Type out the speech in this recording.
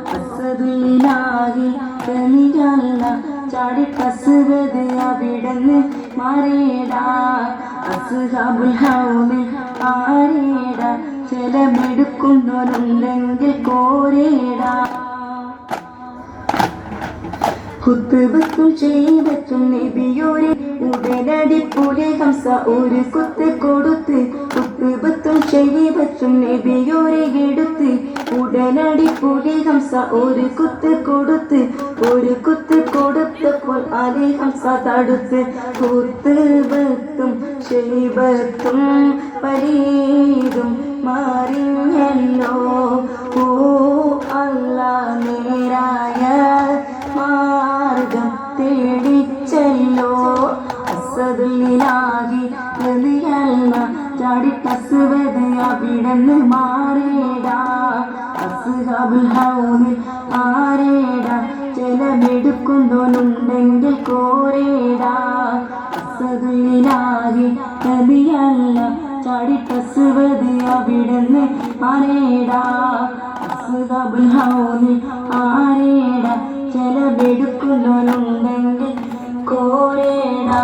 അസദുല്ലാഹി തനിയല്ല ചാടി കസുവത് അവിടന്ന് മാറേടാ അസ്ഹാബുൽ ഹൗമിൽ ആരേടാ ചെലമെടുക്കുന്നവരുണ്ടെങ്കിൽ കോരേടാ കുത്തുബത്തും ചെയ്വത്തും നബിയോരെ ഉടനടി പുലി ഹംസ ഒരു കുത്ത് കൊടുത്ത് കുത്തുബത്തും ചെയ്വത്തും നബിയോരെ എടുത്ത് ഉടനടി പുലി ഹംസ ഒരു കുത്ത് കൊടുത്ത് ഒരു കുത്ത് കൊടുത്തപ്പോൾ അലി ഹംസ തടുത്ത് കുത്തുബത്തും ചെയ്വത്തും പരീതും മാറിയല്ലോ ഓ അല്ലാ നേരായ മാർഗം തേടിച്ചല്ലോ അസദുല്ലാഹി റളിയല്ല ചാടി കസുവത് അവിടന്ന് മാറേടാ അസ്ഹാബുൽ ഹൗമിൽ ആരേടാ ചെലമെടുക്കുന്നവനുണ്ടെങ്കിൽ കോരേടാ അസദുല്ലാഹി റളിയല്ല ചാടി കസുവത് അവിടന്ന് മാറേടാ അസ്ഹാബുൽ ഹൗമിൽ ആരേടാ ചെലവെടുക്കുന്നവനുണ്ടെങ്കിൽ കോരേടാ.